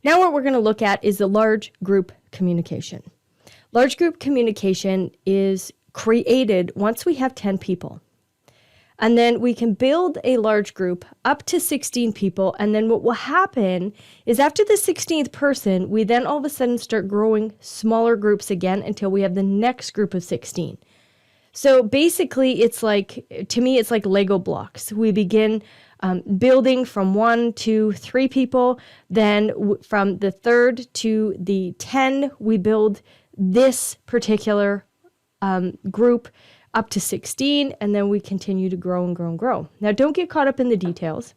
Now what we're going to look at is the large group communication. Large group communication is created once we have 10 people. And then we can build a large group up to 16 people. And then what will happen is after the 16th person, we then all of a sudden start growing smaller groups again until we have the next group of 16. So basically, it's like, to me, it's like Lego blocks. We begin building from 1 to 3 people. Then from the 3rd to the 10, we build this particular group up to 16, and then we continue to grow and grow and grow. Now, don't get caught up in the details.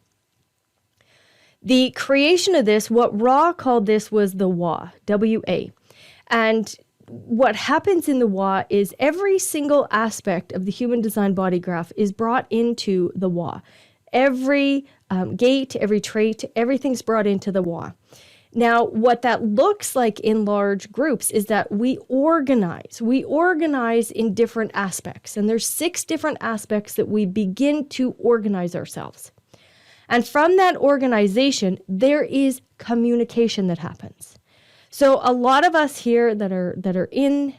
The creation of this, what Ra called this was the WA, W-A. And what happens in the WA is every single aspect of the human design body graph is brought into the WA. Every gate, every trait, everything's brought into the WA. Now, what that looks like in large groups is that we organize. We organize in different aspects. And there's 6 different aspects that we begin to organize ourselves. And from that organization, there is communication that happens. So a lot of us here that are in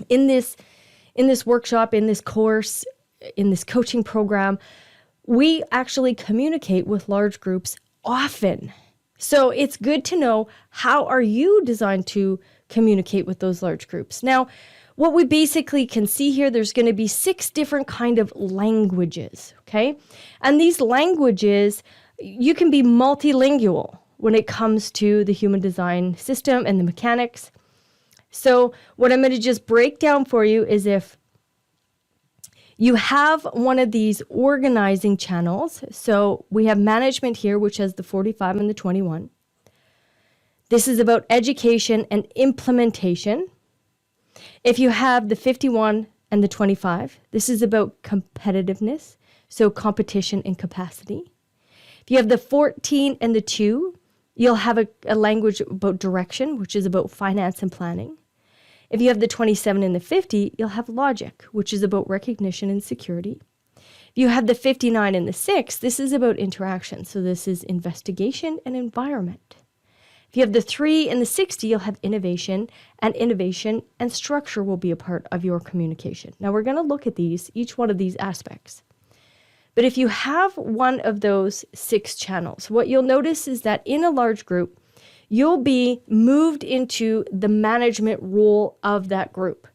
this workshop, in this course, in this coaching program, we actually communicate with large groups often. So it's good to know, how are you designed to communicate with those large groups? Now, what we basically can see here, there's going to be 6 different kind of languages, okay? And these languages, you can be multilingual when it comes to the human design system and the mechanics. So what I'm going to just break down for you is if you have one of these organizing channels. So we have management here, which has the 45 and the 21. This is about education and implementation. If you have the 51 and the 25, this is about competitiveness, so competition and capacity. If you have the 14 and the 2, you'll have a language about direction, which is about finance and planning. If you have the 27 and the 50, you'll have logic, which is about recognition and security. If you have the 59 and the 6, this is about interaction. So this is investigation and environment. If you have the 3 and the 60, you'll have innovation and structure will be a part of your communication. Now we're going to look at each one of these aspects. But if you have one of those 6 channels, what you'll notice is that in a large group, you'll be moved into the management role of that group.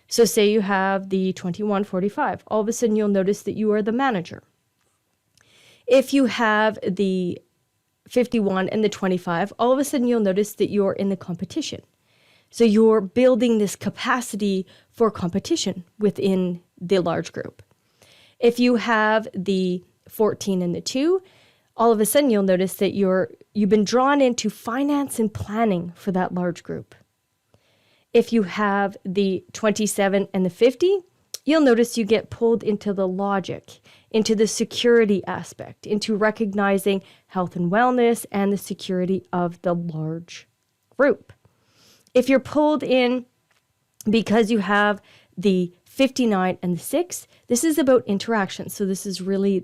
So say you have the 2145, all of a sudden you'll notice that you are the manager. If you have the 51 and the 25, all of a sudden you'll notice that you're in the competition. So you're building this capacity for competition within the large group. If you have the 14 and the 2, all of a sudden you'll notice that you've been drawn into finance and planning for that large group. If you have the 27 and the 50, you'll notice you get pulled into the logic, into the security aspect, into recognizing health and wellness and the security of the large group. If you're pulled in because you have the 59 and the 6, this is about interaction. So this is really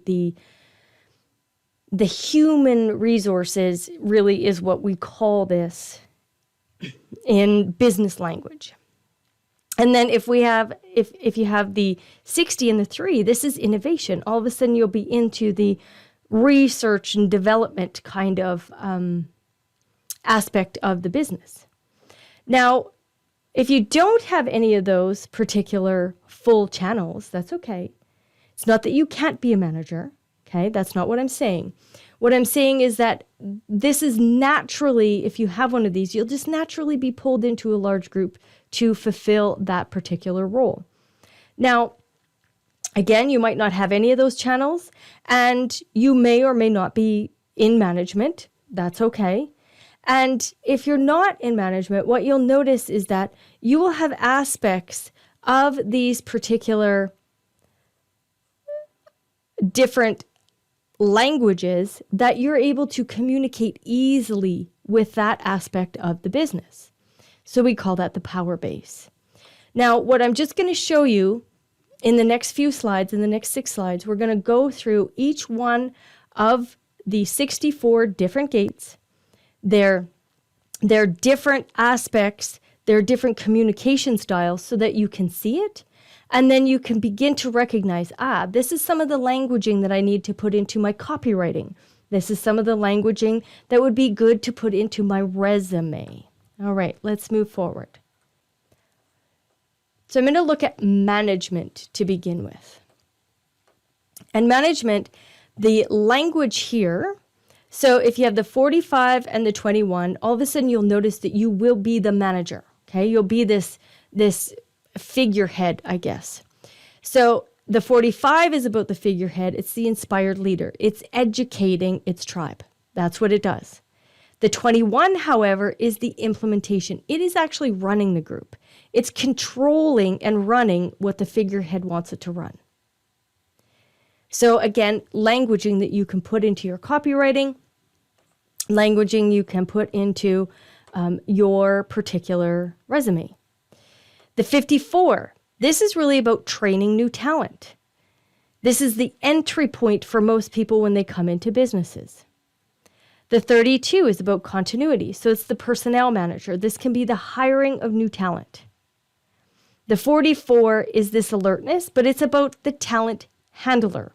the human resources really is what we call this in business language. And then if you have the 60 and the 3, this is innovation. All of a sudden you'll be into the research and development kind of aspect of the business. Now, if you don't have any of those particular full channels, that's okay. It's not that you can't be a manager. Okay, that's not what I'm saying. What I'm saying is that this is naturally, if you have one of these, you'll just naturally be pulled into a large group to fulfill that particular role. Now, again, you might not have any of those channels, and you may or may not be in management. That's okay. And if you're not in management, what you'll notice is that you will have aspects of these particular different languages that you're able to communicate easily with that aspect of the business. So we call that the power base. Now, what I'm just going to show you in the next few slides, in the next 6 slides, we're going to go through each one of the 64 different gates, their different aspects, their different communication styles so that you can see it. And then you can begin to recognize, this is some of the languaging that I need to put into my copywriting. This is some of the languaging that would be good to put into my resume. All right, let's move forward. So I'm going to look at management to begin with. And management, the language here, so if you have the 45 and the 21, all of a sudden you'll notice that you will be the manager, okay? You'll be this figurehead, I guess. So the 45 is about the figurehead. It's the inspired leader. It's educating its tribe. That's what it does. The 21, however, is the implementation. It is actually running the group. It's controlling and running what the figurehead wants it to run. So again, languaging that you can put into your copywriting, languaging you can put into your particular resume. The 54, this is really about training new talent. This is the entry point for most people when they come into businesses. The 32 is about continuity. So it's the personnel manager. This can be the hiring of new talent. The 44 is this alertness, but it's about the talent handler.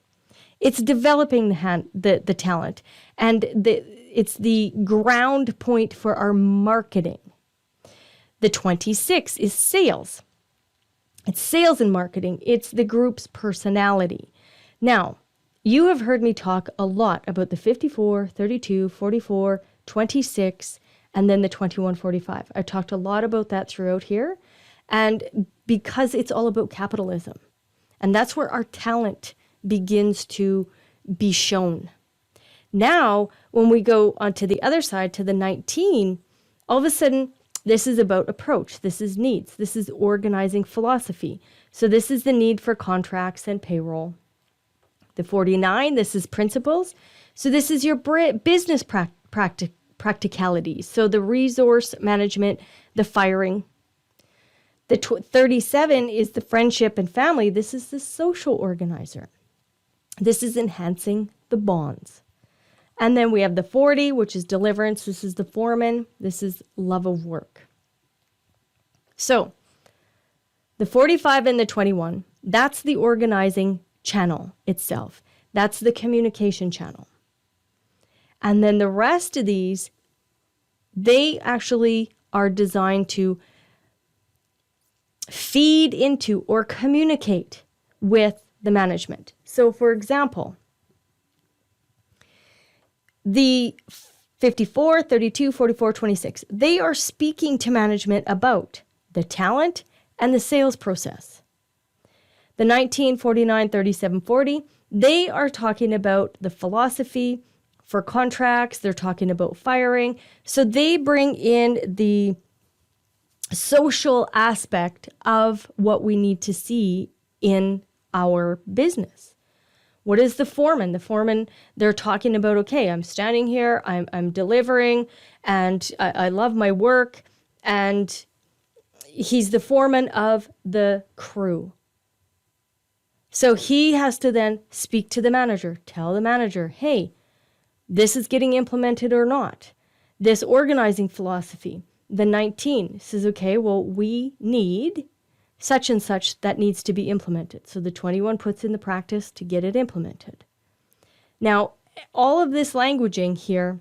It's developing the talent, and it's the ground point for our marketing. The 26 is sales. It's sales and marketing. It's the group's personality. Now, you have heard me talk a lot about the 54, 32, 44, 26, and then the 21, 45. I talked a lot about that throughout here, and because it's all about capitalism. And that's where our talent begins to be shown. Now, when we go onto the other side, to the 19, all of a sudden, this is about approach. This is needs. This is organizing philosophy. So this is the need for contracts and payroll. The 49, this is principles. So this is your business practicalities. So the resource management, the firing. The 37 is the friendship and family. This is the social organizer. This is enhancing the bonds. And then we have the 40, which is deliverance. This is the foreman. This is love of work. So the 45 and the 21, that's the organizing channel itself. That's the communication channel. And then the rest of these, they actually are designed to feed into or communicate with the management. So for example, the 54, 32, 44, 26, they are speaking to management about the talent and the sales process. The 19, 49, 37, 40, they are talking about the philosophy for contracts. They're talking about firing. So they bring in the social aspect of what we need to see in our business. What is the foreman? The foreman, they're talking about, okay, I'm standing here, I'm delivering, and I love my work, and he's the foreman of the crew. So he has to then speak to the manager, tell the manager, hey, this is getting implemented or not. This organizing philosophy. The 19 says, okay, well, we need such and such that needs to be implemented. So the 21 puts in the practice to get it implemented. Now, all of this languaging here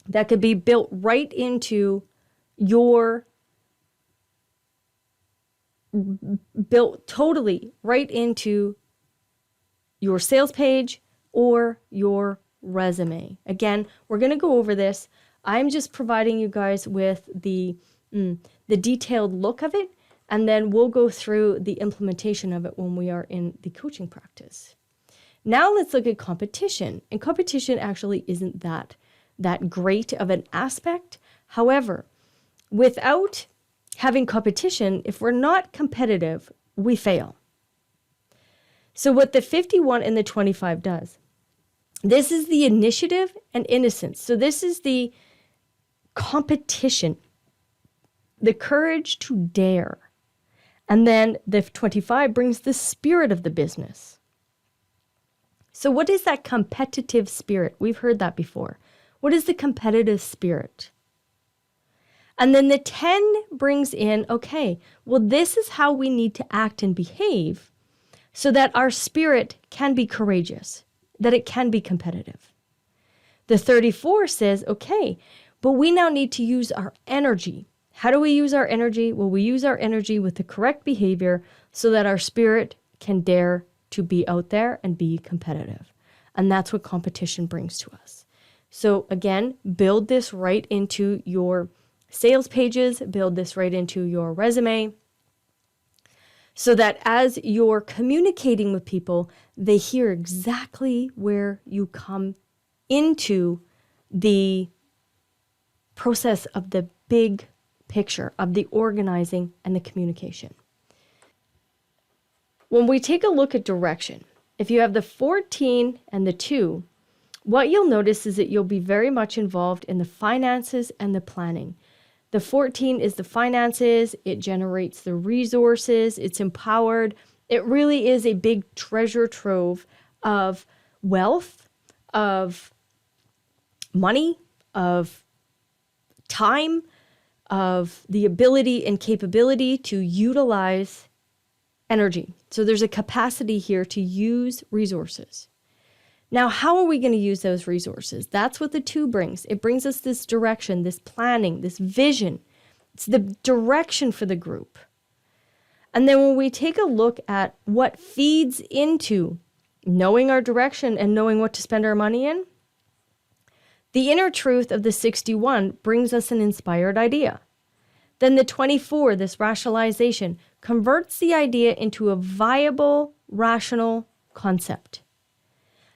that could be built right into built totally right into your sales page or your resume. Again, we're going to go over this. I'm just providing you guys with the detailed look of it, and then we'll go through the implementation of it when we are in the coaching practice. Now let's look at competition. And competition actually isn't that great of an aspect. However, without having competition, if we're not competitive, we fail. So what the 51 and the 25 does, this is the initiative and innocence. So this is the competition, the courage to dare. And then the 25 brings the spirit of the business. So what is that competitive spirit? We've heard that before. What is the competitive spirit? And then the 10 brings in, okay, well, this is how we need to act and behave so that our spirit can be courageous, that it can be competitive. The 34 says, okay, but we now need to use our energy. How do we use our energy? Well, we use our energy with the correct behavior so that our spirit can dare to be out there and be competitive. And that's what competition brings to us. So again, build this right into your sales pages, build this right into your resume, so that as you're communicating with people, they hear exactly where you come into the process of the big picture of the organizing and the communication. When we take a look at direction, if you have the 14 and the 2, what you'll notice is that you'll be very much involved in the finances and the planning. The 14 is the finances, it generates the resources, it's empowered. It really is a big treasure trove of wealth, of money, of time, of the ability and capability to utilize energy. So there's a capacity here to use resources. Now, how are we going to use those resources? That's what the 2 brings. It brings us this direction, this planning, this vision. It's the direction for the group. And then when we take a look at what feeds into knowing our direction and knowing what to spend our money in, the inner truth of the 61 brings us an inspired idea. Then the 24, this rationalization, converts the idea into a viable, rational concept.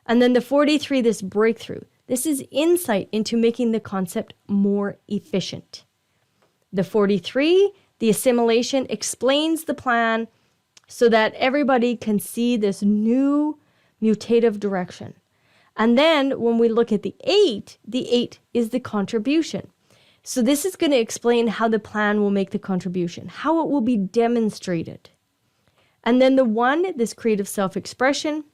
And then the 43, this breakthrough. This is insight into making the concept more efficient. The 43, the assimilation, explains the plan so that everybody can see this new mutative direction. And then when we look at the 8 is the contribution. So this is going to explain how the plan will make the contribution, how it will be demonstrated. And then the 1, this creative self-expression.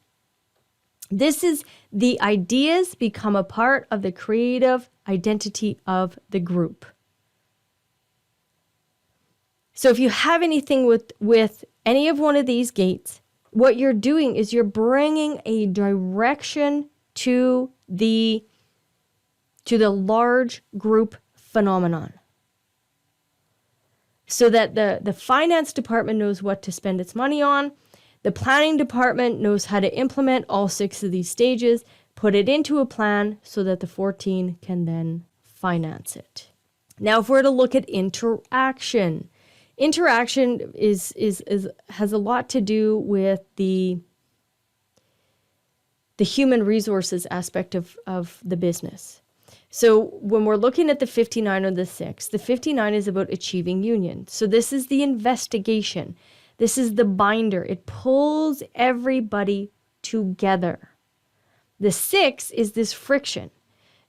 This is the ideas become a part of the creative identity of the group. So if you have anything with any of one of these gates, what you're doing is you're bringing a direction to the large group phenomenon. So that the finance department knows what to spend its money on. The planning department knows how to implement all 6 of these stages, put it into a plan so that the 14 can then finance it. Now, if we're to look at interaction has a lot to do with the human resources aspect of the business. So when we're looking at the 59 or the 6, the 59 is about achieving union. So this is the investigation. This is the binder. It pulls everybody together. The 6 is this friction.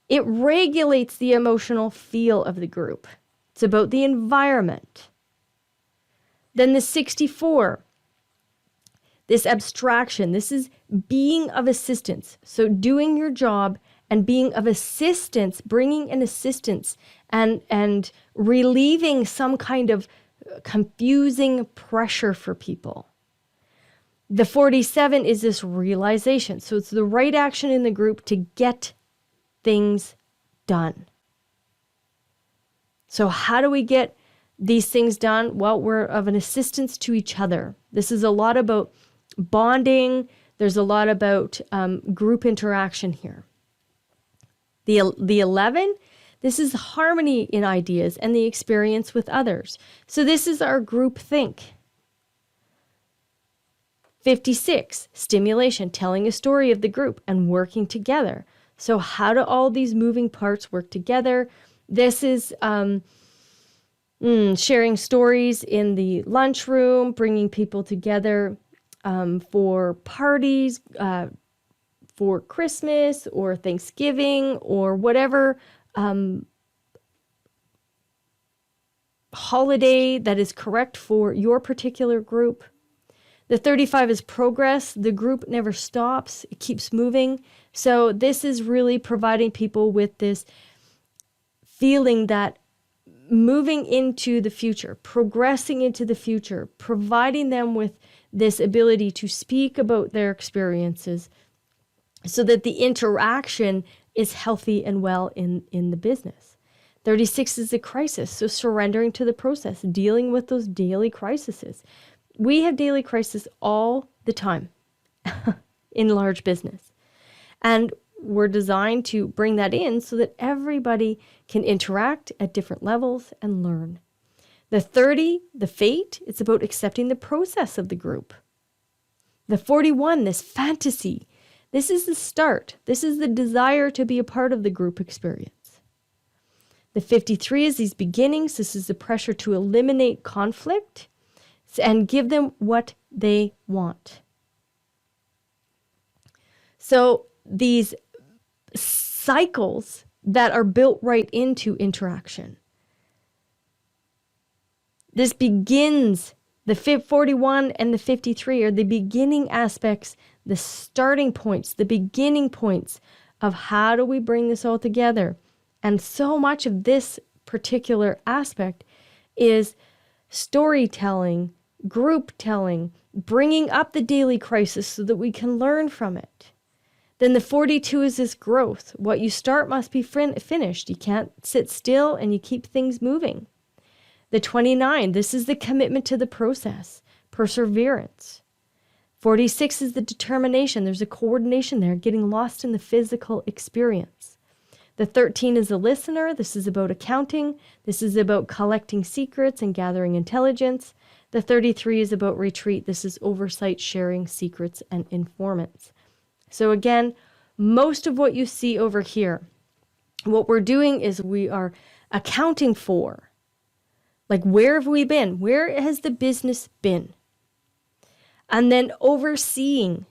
It regulates the emotional feel of the group. It's about the environment. Then the 64, this abstraction. This is being of assistance. So doing your job and being of assistance, bringing an assistance and relieving some kind of confusing pressure for people. The 47 is this realization. So it's the right action in the group to get things done. So how do we get these things done? Well, we're of an assistance to each other. This is a lot about bonding. There's a lot about group interaction here. The 11, this is harmony in ideas and the experience with others. So this is our group think. 56, stimulation, telling a story of the group and working together. So how do all these moving parts work together? This is sharing stories in the lunchroom, bringing people together for parties, for Christmas or Thanksgiving or whatever holiday that is correct for your particular group. The 35 is progress. The group never stops. It keeps moving. So this is really providing people with this feeling that moving into the future, progressing into the future, providing them with this ability to speak about their experiences so that the interaction is healthy and well in the business. 36 is a crisis, so surrendering to the process, dealing with those daily crises. We have daily crises all the time in large business. And we're designed to bring that in so that everybody can interact at different levels and learn. The 30, the fate, it's about accepting the process of the group. The 41, this fantasy, this is the start. This is the desire to be a part of the group experience. The 53 is these beginnings. This is the pressure to eliminate conflict and give them what they want. So these cycles that are built right into interaction. This begins, the 41 and the 53 are the beginning aspects, the starting points, the beginning points of how do we bring this all together. And so much of this particular aspect is storytelling, group telling, bringing up the daily crisis so that we can learn from it. Then the 42 is this growth. What you start must be finished. You can't sit still and you keep things moving. The 29, this is the commitment to the process, perseverance. 46 is the determination. There's a coordination there, getting lost in the physical experience. The 13 is the listener. This is about accounting. This is about collecting secrets and gathering intelligence. The 33 is about retreat. This is oversight, sharing secrets and informants. So again, most of what you see over here, what we're doing is we are accounting for, like, where have we been? Where has the business been? And then overseeing,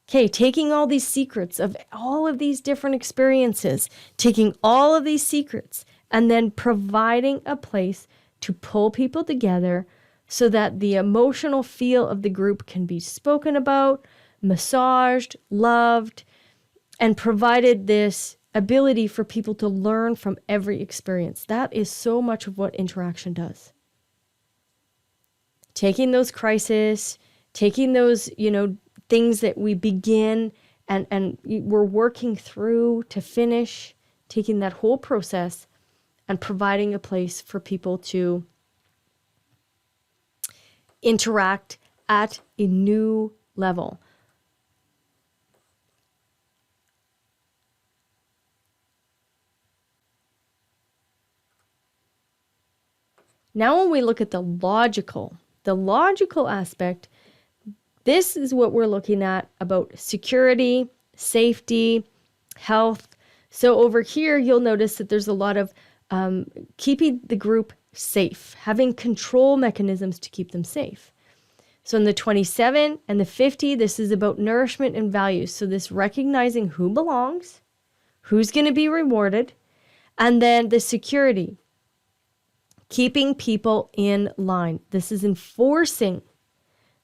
okay, taking all these secrets of all of these different experiences, taking all of these secrets, and then providing a place to pull people together so that the emotional feel of the group can be spoken about, massaged, loved, and provided this ability for people to learn from every experience. That is so much of what interaction does. Taking those crises, taking those, things that we begin and we're working through to finish, taking that whole process and providing a place for people to interact at a new level. Now when we look at the logical aspect, this is what we're looking at about security, safety, health. So over here, you'll notice that there's a lot of keeping the group safe, having control mechanisms to keep them safe. So in the 27 and the 50, this is about nourishment and values. So this recognizing who belongs, who's going to be rewarded, and then the security, keeping people in line. This is enforcing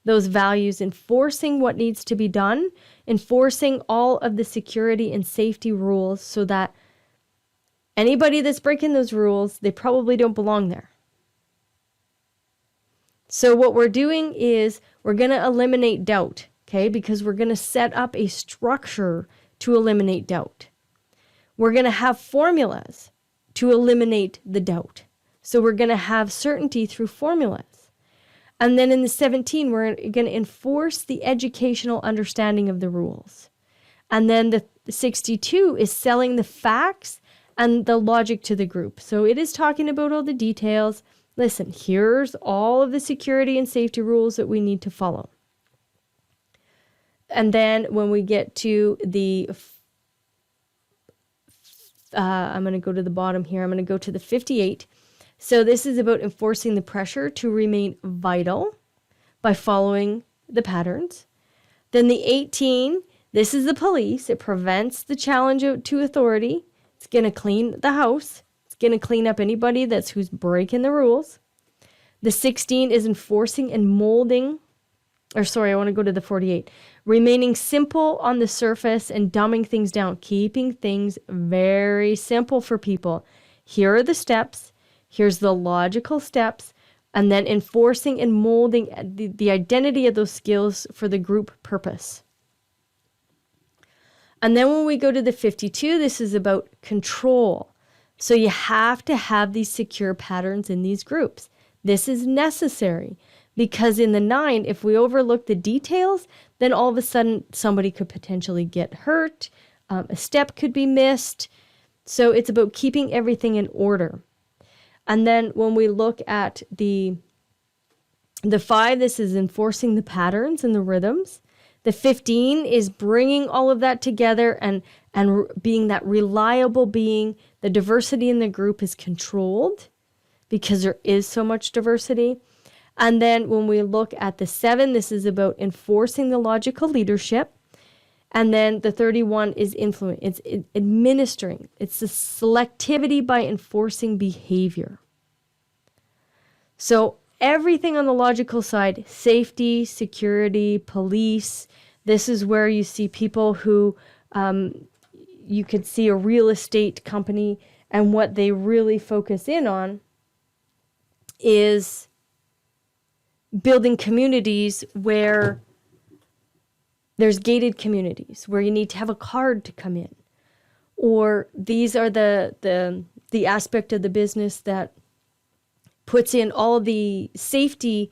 those values, enforcing what needs to be done, enforcing all of the security and safety rules so that anybody that's breaking those rules, they probably don't belong there. So what we're doing is we're going to eliminate doubt, okay? Because we're going to set up a structure to eliminate doubt. We're going to have formulas to eliminate the doubt. So we're going to have certainty through formulas. And then in the 17, we're going to enforce the educational understanding of the rules. And then the 62 is selling the facts and the logic to the group. So it is talking about all the details. Listen, here's all of the security and safety rules that we need to follow. And then when we get to the, I'm going to go to the bottom here. I'm going to go to the 58. So this is about enforcing the pressure to remain vital by following the patterns. Then the 18, this is the police. It prevents the challenge to authority. It's going to clean the house. It's going to clean up anybody who's breaking the rules. The 16 is enforcing and molding I want to go to the 48. Remaining simple on the surface and dumbing things down, keeping things very simple for people. Here are the steps. Here's the logical steps. And then enforcing and molding the identity of those skills for the group purpose. And then when we go to the 52, this is about control. So you have to have these secure patterns in these groups. This is necessary because in the 9, if we overlook the details, then all of a sudden somebody could potentially get hurt. A step could be missed. So it's about keeping everything in order. And then when we look at the 5, this is enforcing the patterns and the rhythms. The 15 is bringing all of that together and being that reliable being. The diversity in the group is controlled because there is so much diversity. And then when we look at the 7, this is about enforcing the logical leadership. And then the 31 is influence. It's administering. It's the selectivity by enforcing behavior. So everything on the logical side, safety, security, police, this is where you see people who, you could see a real estate company, and what they really focus in on is building communities where there's gated communities, where you need to have a card to come in. Or these are the aspect of the business that puts in all the safety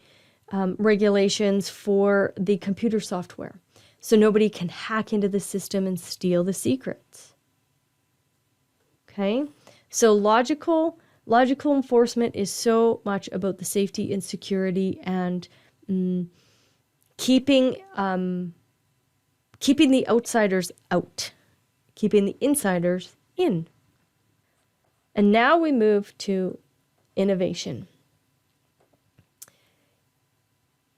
regulations for the computer software. So nobody can hack into the system and steal the secrets. Okay? So logical enforcement is so much about the safety and security and keeping the outsiders out, keeping the insiders in. And now we move to innovation.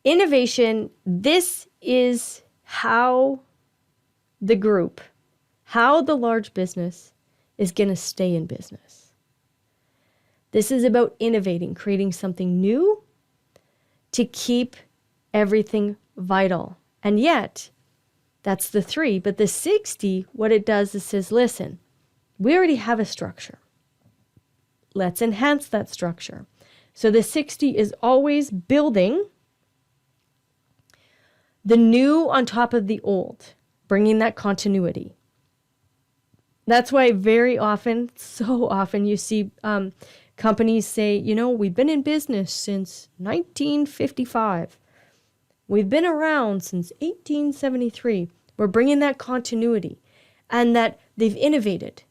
Innovation, this is how the group, how the large business is going to stay in business. This is about innovating, creating something new to keep everything vital. And yet, that's the 3. But the 60, what it does is says, listen, we already have a structure. Let's enhance that structure. So the 60 is always building the new on top of the old, bringing that continuity. That's why very often, so often, you see companies say, we've been in business since 1955. We've been around since 1873. We're bringing that continuity and that they've innovated.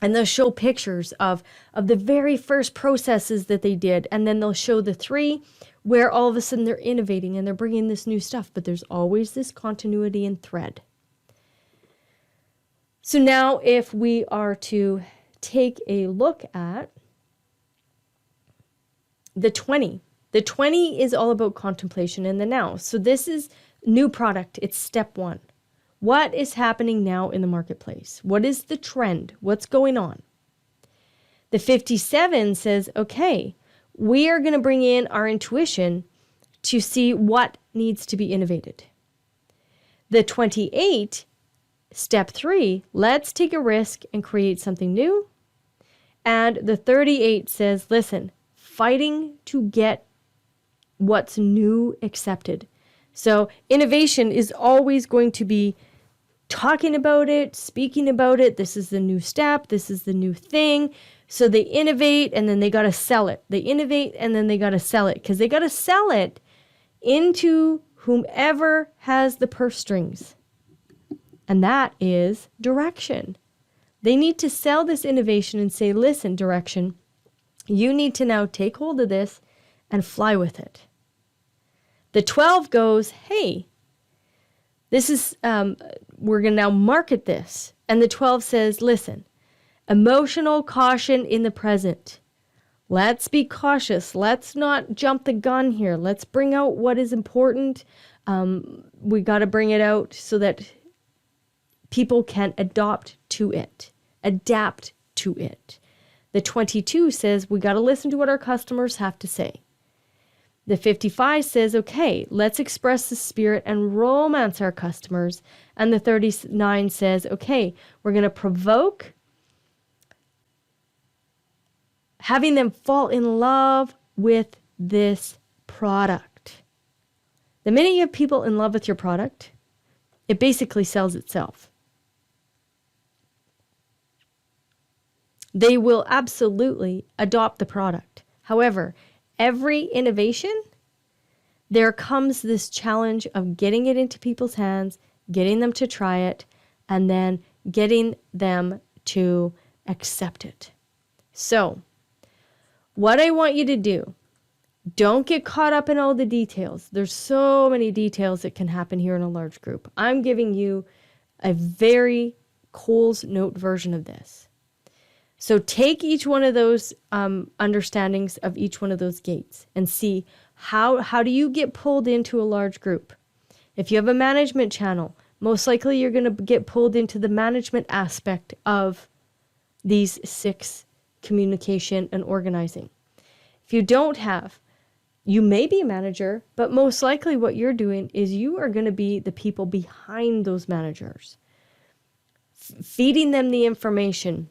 And they'll show pictures of the very first processes that they did. And then they'll show the 3 where all of a sudden they're innovating and they're bringing this new stuff. But there's always this continuity and thread. So now if we are to take a look at the 20. The 20 is all about contemplation in the now. So this is new product. It's step 1. What is happening now in the marketplace? What is the trend? What's going on? The 57 says, okay, we are going to bring in our intuition to see what needs to be innovated. The 28, step 3, let's take a risk and create something new. And the 38 says, listen, fighting to get what's new accepted. So innovation is always going to be talking about it, speaking about it. This is the new step. This is the new thing. So they innovate and then they got to sell it. They innovate and then they got to sell it because they got to sell it into whomever has the purse strings. And that is direction. They need to sell this innovation and say, listen, direction, you need to now take hold of this and fly with it. The 12 goes, hey, this is, we're going to now market this. And the 12 says, listen, emotional caution in the present. Let's be cautious. Let's not jump the gun here. Let's bring out what is important. We got to bring it out so that people can adapt to it. The 22 says we got to listen to what our customers have to say. The 55 says, okay, let's express the spirit and romance our customers. And the 39 says, okay, we're going to provoke having them fall in love with this product. The minute you have people in love with your product, it basically sells itself. They will absolutely adopt the product. However, every innovation, there comes this challenge of getting it into people's hands, getting them to try it, and then getting them to accept it. So, what I want you to do, don't get caught up in all the details. There's so many details that can happen here in a large group. I'm giving you a very Cole's Note version of this. So take each one of those understandings of each one of those gates and see how do you get pulled into a large group. If you have a management channel, most likely you're going to get pulled into the management aspect of these 6 communication and organizing. If you don't have, you may be a manager, but most likely what you're doing is you are going to be the people behind those managers, feeding them the information,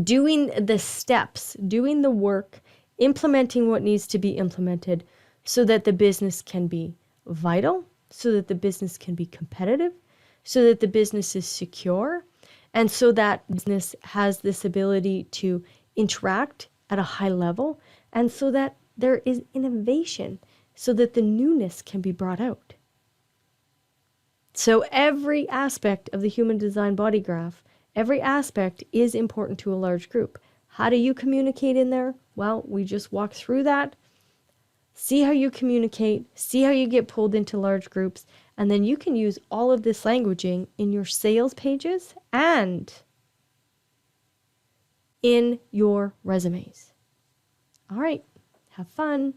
doing the steps, doing the work, implementing what needs to be implemented so that the business can be vital, so that the business can be competitive, so that the business is secure, and so that business has this ability to interact at a high level, and so that there is innovation, so that the newness can be brought out. So every aspect of the human design body graph, every aspect is important to a large group. How do you communicate in there? Well, we just walk through that. See how you communicate, see how you get pulled into large groups, and then you can use all of this languaging in your sales pages and in your resumes. All right, have fun.